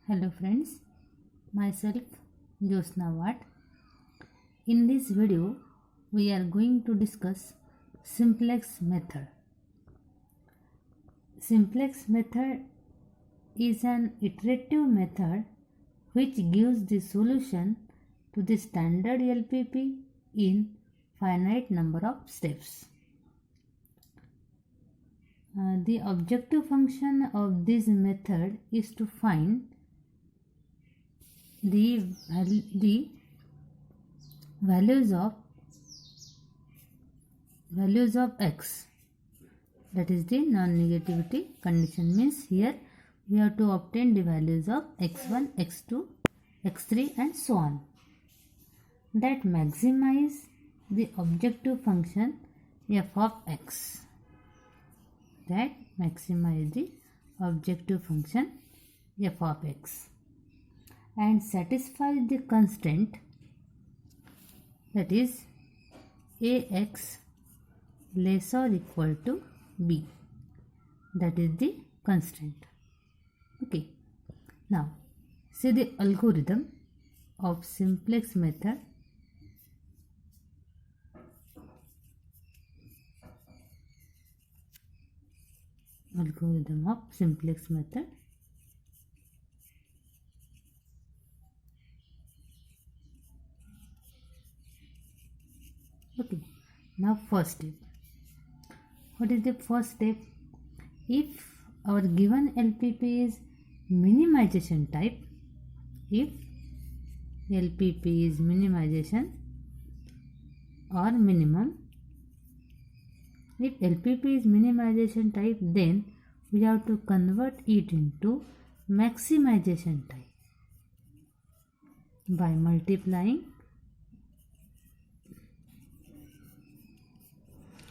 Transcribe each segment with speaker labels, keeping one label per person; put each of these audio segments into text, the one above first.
Speaker 1: Hello friends, myself Josna Watt. In this video, we are going to discuss simplex method. Simplex method is an iterative method which gives the solution to the standard LPP in finite number of steps. The objective function of this method is to find the values of x, that is the non-negativity condition. Means here we have to obtain the values of x1, x2, x3 and so on, that maximize the objective function f of x, that maximize the objective function f of x and satisfy the constraint, that is ax less or equal to b, that is the constraint. Okay, now see the algorithm of simplex method. Algorithm of simplex method. Okay, now first step. What is the first step? If our given LPP is minimization type, if LPP is minimization or minimum, if LPP is minimization type, then we have to convert it into maximization type by multiplying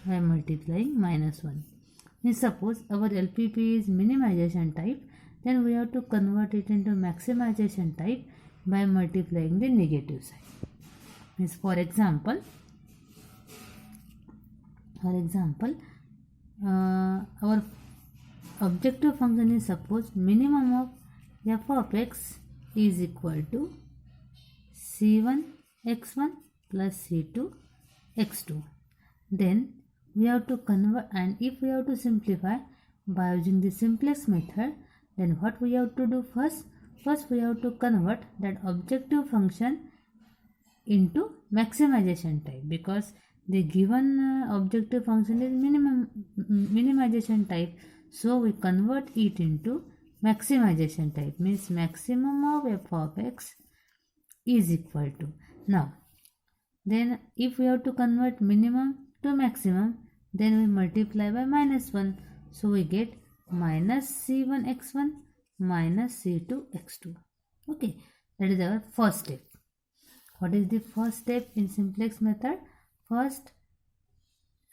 Speaker 1: -1. Means suppose our LPP is minimization type, then we have to convert it into maximization type by multiplying the negative side. Means for example, our objective function is, suppose minimum of f of x is equal to c1 x1 plus c2 x2. Then we have to convert, and if we have to simplify by using the simplex method, then what we have to do first we have to convert that objective function into maximization type, because the given objective function is minimization type, so we convert it into maximization type. Means maximum of f of x is equal to, now then if we have to convert minimum to maximum, then we multiply by -1, so we get minus c1 x1 minus c2 x2. Okay, that is our first step. What is the first step in simplex method? First,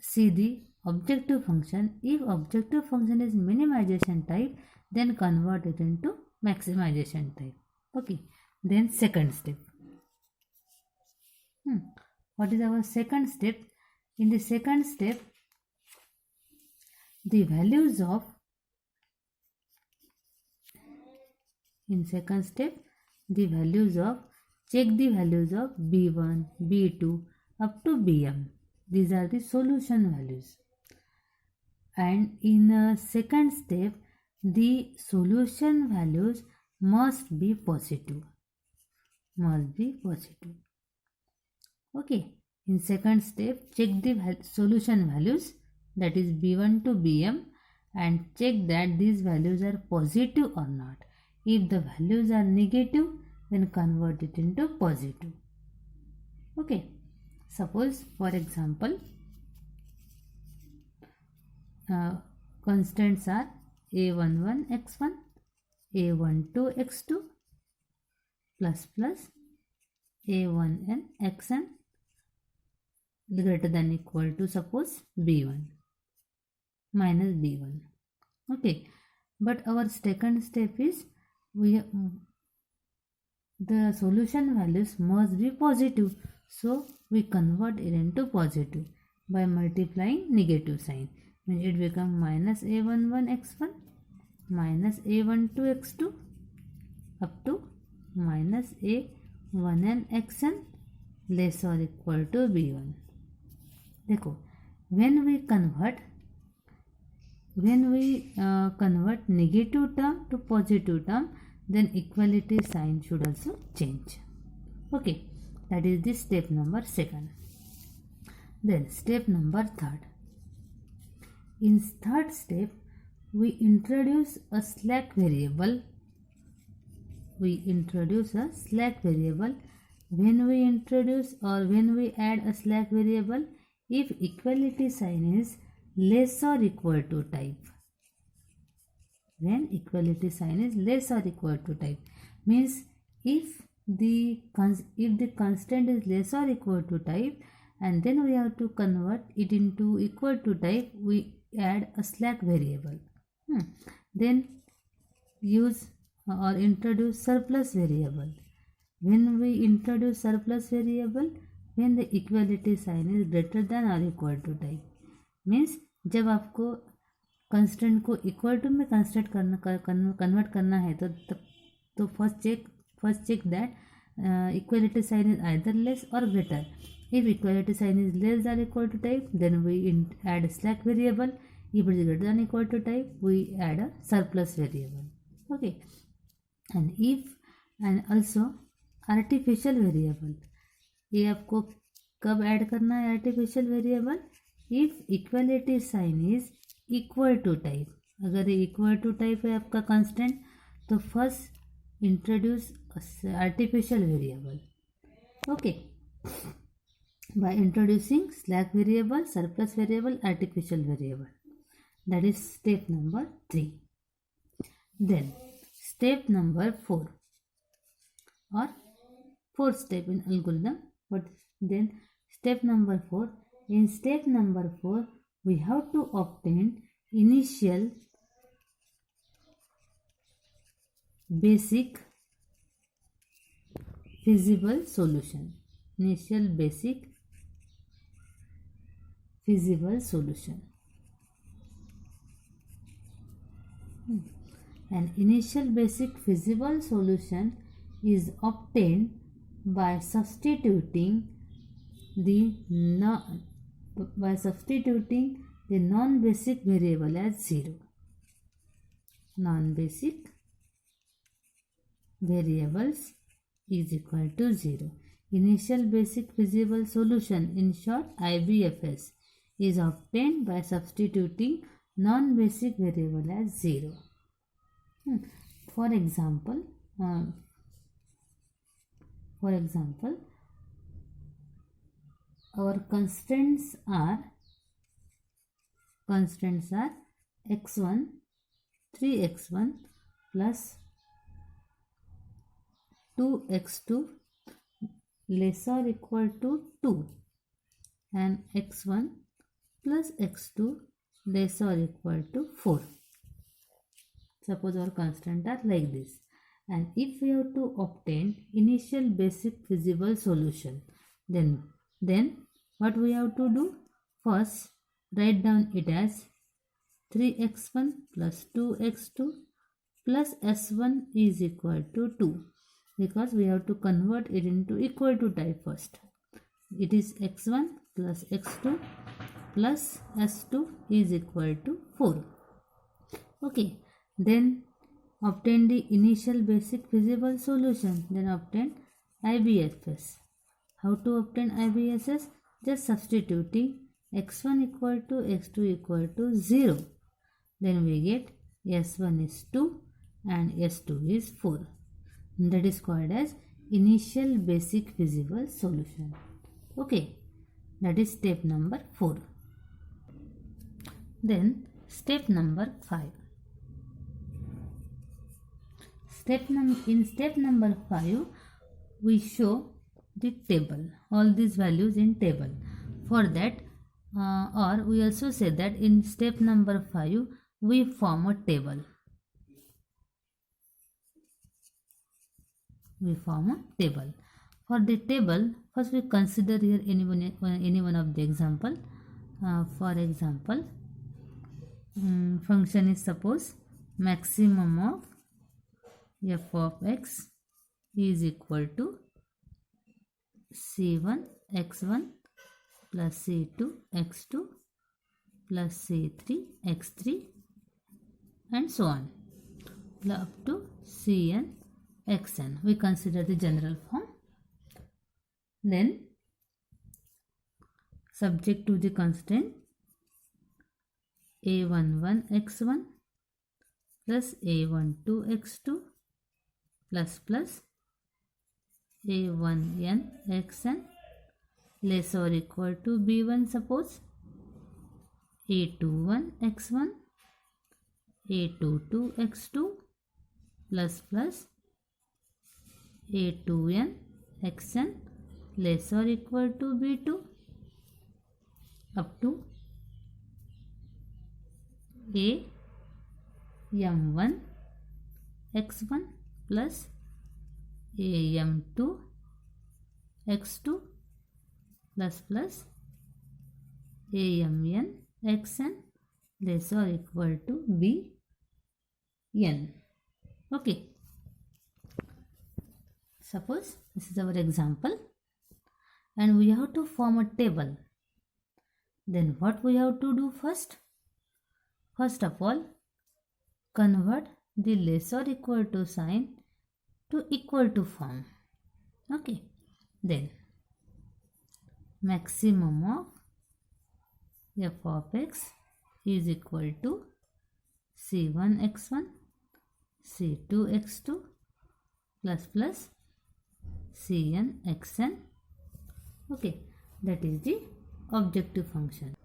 Speaker 1: see the objective function. If objective function is minimization type, then convert it into maximization type. Okay, then second step. What is our second step? In the second step, the values of, check the values of b1, b2 up to bm. These are the solution values. And in a second step, the solution values must be positive. Okay, in second step, check the solution values, that is b1 to bm, and check that these values are positive or not. If the values are negative, then convert it into positive. Okay, suppose for example, constants are a11 x1, a12 x2 plus a1n xn greater than equal to, suppose b1 minus b1. Okay, but our second step is, the solution values must be positive, so we convert it into positive by multiplying negative sign. Means it becomes minus a11 x1 minus a12 x2 up to minus a1n xn less or equal to b1. देखो when we convert negative term to positive term, then equality sign should also change. Okay, that is the step number 2. Then step number 3. In third step, we introduce a slack variable. When we introduce or when we add a slack variable, if equality sign is less or equal to type. When equality sign is less or equal to type, means if the constant is less or equal to type, and then we have to convert it into equal to type, we add a slack variable. Then use or introduce surplus variable. When we introduce surplus variable, when the equality sign is greater than or equal to type, means जब आपको constant को equal to में convert करना है तो first check that equality sign is either less और greater. If equality sign is less than equal to type, then we add a slack variable. If it is greater than equal to type, we add a surplus variable. Okay, and also artificial variable. ये आपको कब add करना है artificial variable? If equality sign is equal to type. अगर ये equal to type है आपका constant, तो first introduce artificial variable. Okay, by introducing slack variable, surplus variable, artificial variable. That is step number 3. Then step number 4 or fourth step in algorithm. But then step number 4. In step number 4, we have to obtain initial basic feasible solution. Initial basic feasible solution. An initial basic feasible solution is obtained by substituting the non-basic variable as 0. Non-basic variables is equal to 0. Initial basic feasible solution, in short IBFS, is obtained by substituting non-basic variable as 0. For example, our constraints are x1 3x1 plus 2x2 less or equal to 2 and x1 plus x2 less or equal to 4. Suppose our constraints are like this, and if we have to obtain initial basic feasible solution, then what we have to do? First, write down it as 3x1 plus 2x2 plus s1 is equal to 2, because we have to convert it into equal to type first. It is x1 plus x2 plus s2 is equal to 4. Okay, then obtain the initial basic feasible solution, then obtain IBFS. How to obtain IBFS? Just substituting x1 equal to x2 equal to 0. Then we get s1 is 2 and s2 is 4. That is called as initial basic feasible solution. Okay, that is step number 4. Then step number 5. In step number 5, we show the table, all these values in table. For that, or we also say that in step number 5, we form a table. For the table, first we consider here any one of the example. For example, function is suppose maximum of f of x is equal to c1 x1 plus c2 x2 plus c3 x3 and so on up to cn xn. We consider the general form. Then subject to the constraint a11 x1 plus a12 x2 plus a1n xn less or equal to b1, suppose a21 x1 a22 x2 plus a2n xn less or equal to b2 up to am1 x1 plus am2 x2 plus amn xn less or equal to bn. Okay, suppose this is our example and we have to form a table. Then what we have to do first? First of all, convert the less or equal to sign to equal to form. Okay, then maximum of f of x is equal to c1 x1 c2 x2 plus cn xn. Okay, that is the objective function.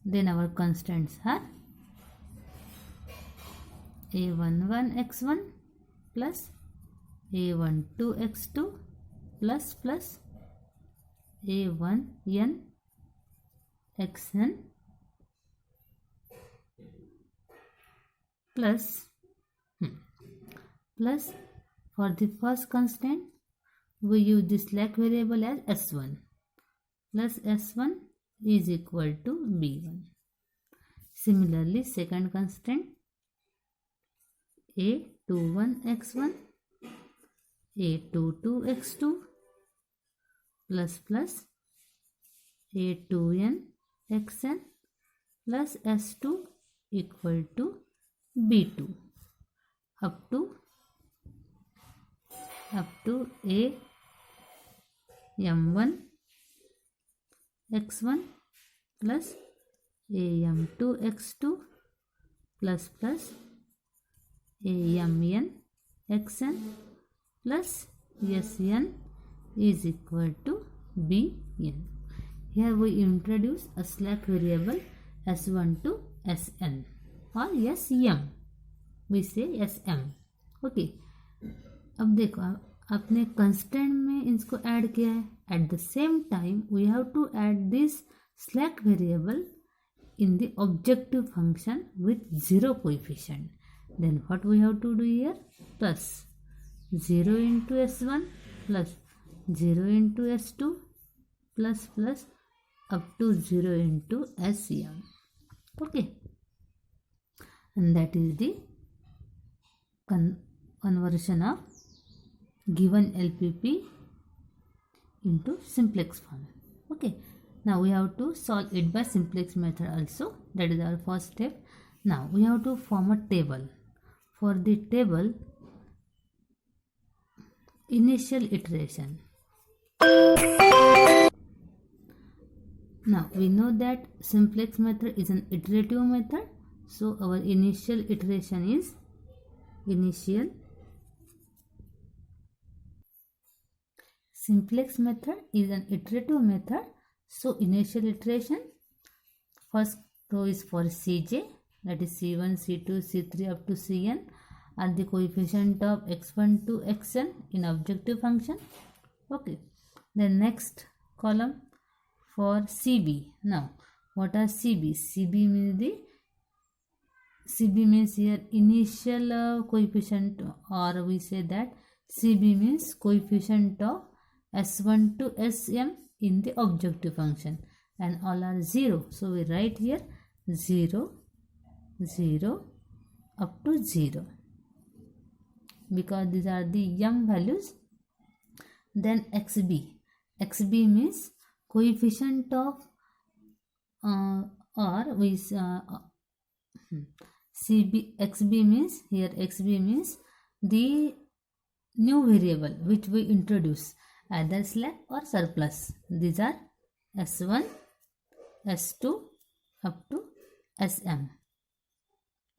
Speaker 1: Then our constants are a11 x1 plus a12 x2 plus a1n xn plus for the first constant we use the slack variable as s1 plus s1 is equal to b1. Similarly, second constant a21 x1 a22 x2 plus a2n xn plus s2 equal to b2 up to am1 x1 plus am2 x2 plus amn xn plus sn is equal to bn. Here we introduce a slack variable s1 to sn or sm, we say sm. Okay, अब देखो आपने constant में इसको add किया है. At the same time we have to add this slack variable in the objective function with 0 coefficient. Then what we have to do here? Plus 0 into s1 plus 0 into s2 plus up to 0 into sm. Okay, and that is the conversion of given LPP into simplex form. Okay, now we have to solve it by simplex method also. That is our first step. Now we have to form a table. For the table, initial iteration. Now we know that simplex method is an iterative method. So our initial iteration is simplex method is an iterative method. So initial iteration, first row is for Cj, that is C1, C2, C3 up to Cn are the coefficient of x1 to xn in objective function. Okay, the next column for Cb. Now what are Cb? Cb means here initial coefficient, or we say that Cb means coefficient of s1 to sm in the objective function, and all are 0. So we write here 0, 0 up to 0. because these are the yum values. Then xb means coefficient of or we xb means here xb means the new variable which we introduce, either slack or surplus. These are s1, s2 up to sm.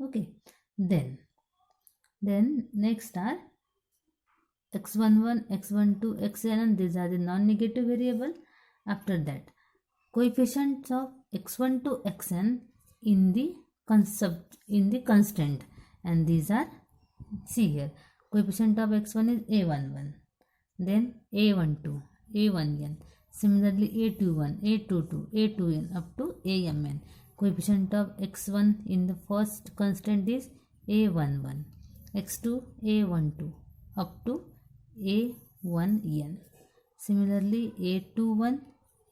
Speaker 1: Okay, then next are x11, x12, xn. These are the non-negative variable. After that, coefficients of x1 to xn in the constant, and these are, see here, coefficient of x1 is a11, then a12, a1n, similarly a21, a22, a2n up to amn. Coefficient of x1 in the first constant is a11, x2 a12 up to a1n, similarly a21,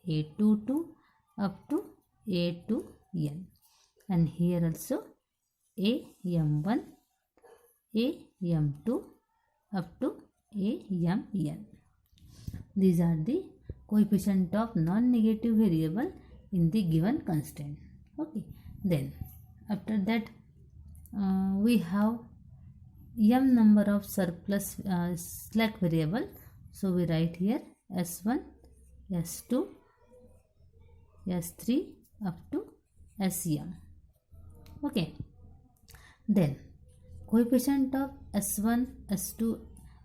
Speaker 1: a22 up to a2n, and here also am1, am2 up to amn. These are the coefficient of non-negative variable in the given constant. Okay, then after that we have m number of surplus slack variable. So we write here s1, s2, s3 up to sm. Okay, then coefficient of s1, s2,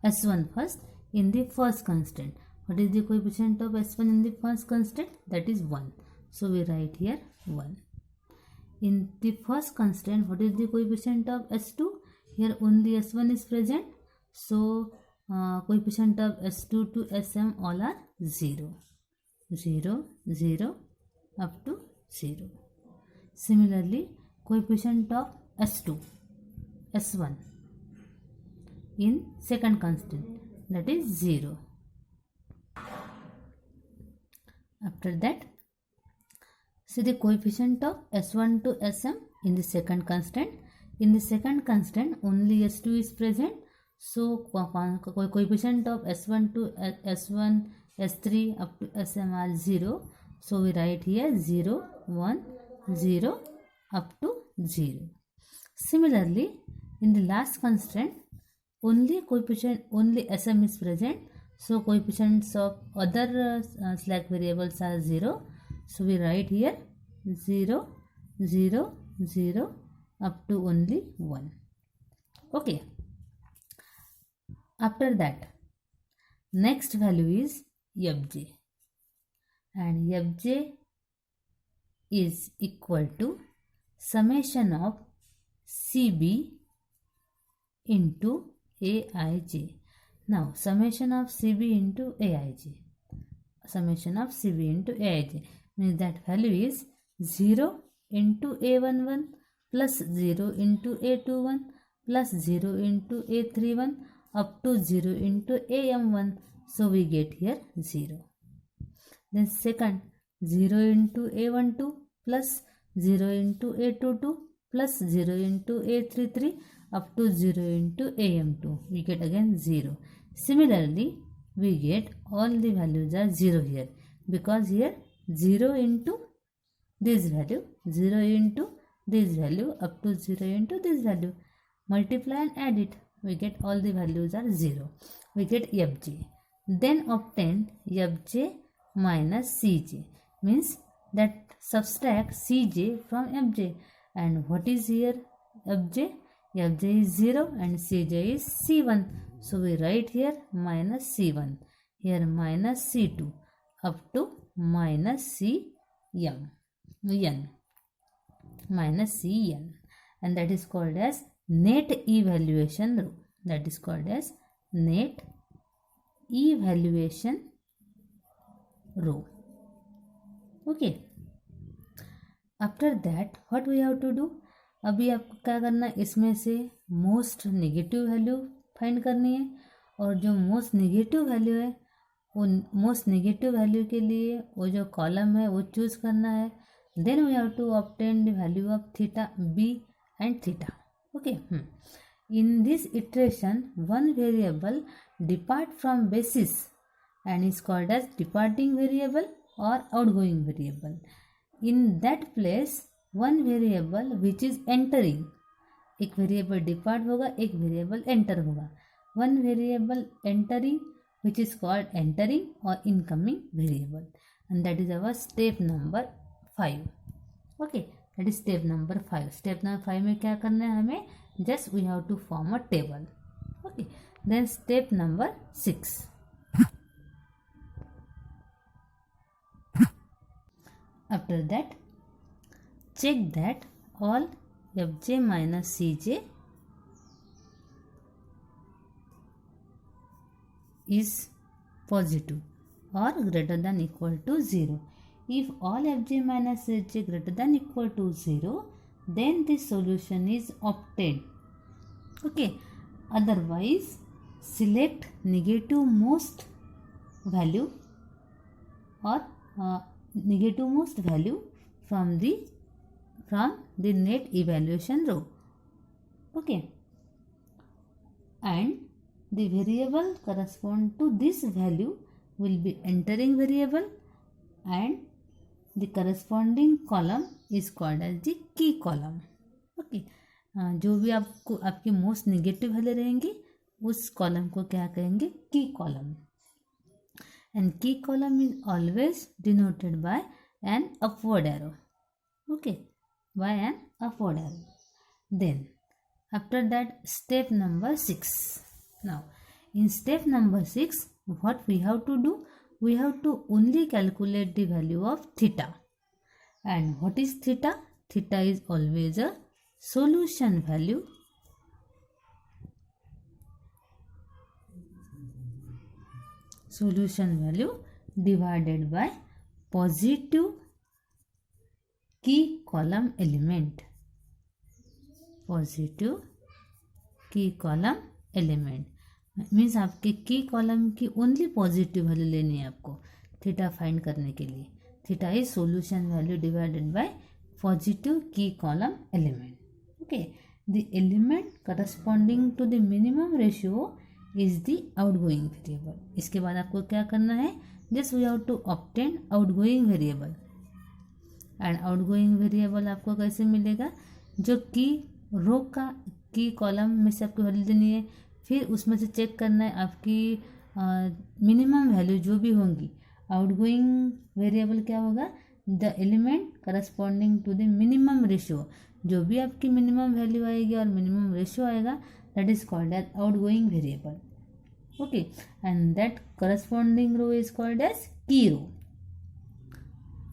Speaker 1: s1 first in the first constant. What is the coefficient of s1 in the first constant? That is 1. So we write here 1. In the first constant, what is the coefficient of s2? Here only s1 is present. So coefficient of s2 to sm all are 0. 0, 0 up to 0. Similarly, coefficient of s2, s1 in second constant, that is 0. After that, see the coefficient of s1 to sm in the second constant. In the second constant only s2 is present, so coefficient of s1 to s1, s3 up to sm are 0. So we write here 0, 1, 0 up to 0. Similarly, in the last constant only sm is present, so coefficients of other slack variables are 0. So we write here 0, 0, 0 up to only 1. Okay. After that, next value is fj, and fj is equal to summation of cb into aij. Now summation of cb into aij, summation of cb into aij means that value is 0 into a11 plus 0 into a21 plus 0 into a31 up to 0 into am1. So we get here 0. Then second, 0 into a12 plus 0 into a22 plus 0 into a33 up to 0 into am2. We get again 0. Similarly, we get all the values are 0 here, because here 0 into this value, 0 into this value up to 0 into this value. Multiply and add it. We get all the values are 0. We get fj. Then obtain fj minus cj, means that subtract cj from fj. And what is here fj? Fj is 0 and cj is c1. So we write here minus c1. Here minus c2 up to minus cm. N minus cn, and that is called as net evaluation row. That is called as net evaluation row. Okay. After that, what we have to do? अभी आपको क्या करना है, इसमें से most negative value find करनी है, और जो मोस्ट नेगेटिव वैल्यू है वो मोस्ट नेगेटिव वैल्यू के लिए वो जो कॉलम है वो चूज करना है. Then we have to obtain the value of theta b and theta. Okay. In this iteration, one variable depart from basis and is called as departing variable or outgoing variable. In that place, one variable which is entering, एक variable depart होगा, एक variable enter होगा. One variable entering which is called entering or incoming variable, and that is our step number 5. Okay, that is step number 5. Step number 5 में क्या करना है हमें? Just we have to form a table. Okay, then step number 6. After that, check that all fj minus cj is positive or greater than equal to 0. If all fj minus cj greater than equal to 0, then the solution is obtained. Okay, otherwise select negative most value or negative most value from the net evaluation row. Okay, and the variable correspond to this value will be entering variable and the corresponding column is called as the key column. Okay, जो भी आपको आपकी most negative value रहेंगी उस column को क्या कहेंगे? Key column. And key column is always denoted by an upward arrow. Okay, by an upward arrow. Then after that, step number 6. Now in step number 6, what we have to do? We have to only calculate the value of theta. And what is theta? Theta is always a solution value divided by positive key column element. Positive की column element means आपके की column की only positive value लेनी है आपको theta find करने के लिए. Theta is solution value divided by positive की column element. Okay, the element corresponding to the minimum ratio is the outgoing variable. इसके बाद आपको क्या करना है? Just we have to obtain outgoing variable. And outgoing variable आपको कैसे मिलेगा? जो की रो का की कॉलम में से आपको वैल्यू देनी है, फिर उसमें से चेक करना है आपकी मिनिमम वैल्यू जो भी होंगी. आउटगोइंग वेरिएबल क्या होगा? The element corresponding to the minimum ratio. जो भी आपकी मिनिमम वैल्यू आएगी और मिनिमम रेशियो आएगा, that is called as outgoing variable. Okay, and that corresponding row is called as key row.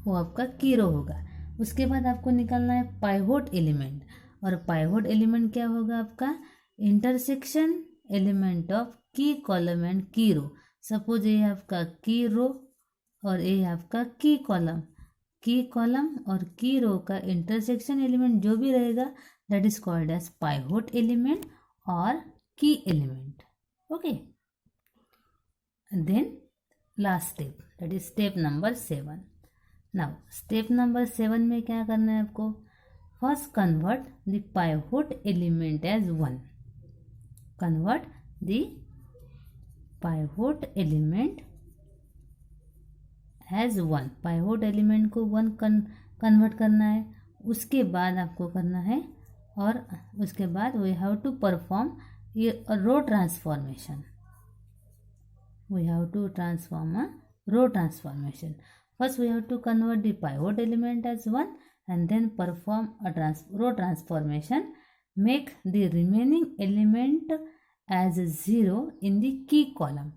Speaker 1: वो आपका की रो होगा. उसके बाद आपको निकालना है पाइवोट एलिमेंट. और पाइवोट एलिमेंट क्या होगा आपका? इंटरसेक्शन एलिमेंट ऑफ की कॉलम एंड की रो. सपोज ये आपका की रो और ये आपका की कॉलम. की कॉलम और की रो का इंटरसेक्शन एलिमेंट जो भी रहेगा that is called as pivot element और key element. Okay, then last step, that is step number 7. Now step number 7 में क्या करना है आपको? First, convert the pivot element as 1. Convert the pivot element as 1. pivot element को 1 convert करना है. उसके बाद आपको करना है और उसके बाद we have to perform a row transformation. We have to transform a row transformation. First, we have to convert the pivot element as 1. And then perform a row transformation. Make the remaining element as 0 in the key column.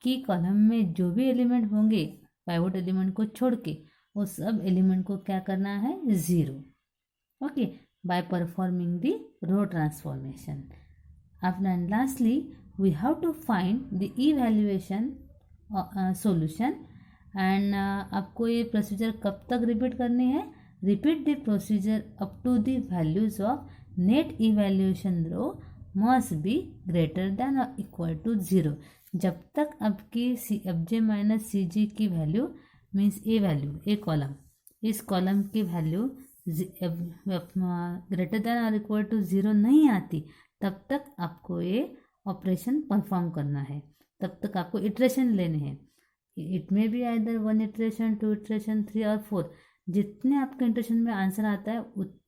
Speaker 1: की column में जो भी element होंगे pivot element को छोड़ के वो सब एलिमेंट को क्या करना है? 0. Okay, by performing the row transformation. After and lastly we have to find the evaluation solution. And आपको ये प्रोसीजर कब तक रिपीट करनी है? Repeat the procedure up to the values of net evaluation row must be greater than or equal to 0. जब तक आपकी fj minus cj की वैल्यू मीन्स ए वैल्यू, ए कॉलम, इस कॉलम की वैल्यू ग्रेटर देन और इक्वल टू 0 नहीं आती, तब तक आपको ये ऑपरेशन परफॉर्म करना है, तब तक आपको इटरेशन लेने हैं। इट में बी आइदर 1 इटरेशन, 2 इटरेशन, 3 और 4, जितने आपके इटरेशन में आंसर आता है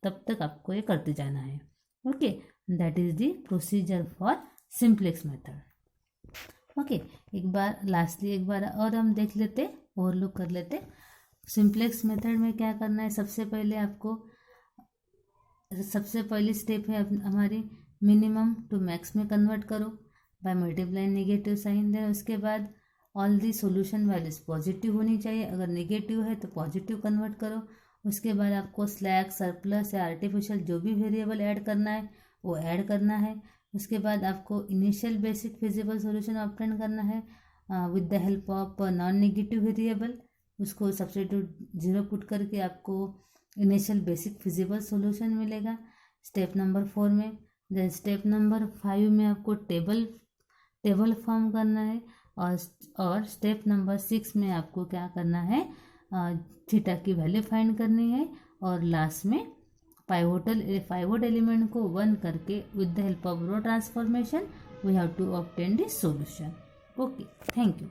Speaker 1: तब तक आपको ये करते जाना है। Okay, that is the procedure for simplex method. Okay, एक बार और हम देख लेते, ओवरलुक कर लेते। सिंप्लेक्स मेथड में क्या करना है, सबसे पहली स्टेप है हमारी मिनिमम टू मैक्स में कन्वर्ट करो by multiplying negative sign. Then उसके बाद all the solution values positive होनी चाहिए, अगर नेगेटिव है तो पॉजिटिव कन्वर्ट करो। उसके बाद आपको स्लैक, सरप्लस या आर्टिफिशियल जो भी वेरिएबल ऐड करना है वो ऐड करना है। उसके बाद आपको initial basic feasible solution obtain करना है with the help of non negative variable. उसको सब्स्टिट्यूट 0 पुट करके आपको इनिशियल बेसिक फिजिबल सॉल्यूशन मिलेगा स्टेप नंबर 4 में। देन स्टेप नंबर 5 में आपको टेबल फॉर्म करना है और स्टेप नंबर 6 में आपको क्या करना है, थीटा की वैल्यू फाइंड करनी है और लास्ट में पाइवोट एलिमेंट को 1 करके with the help of row transformation we have to obtain the solution. Okay, thank you.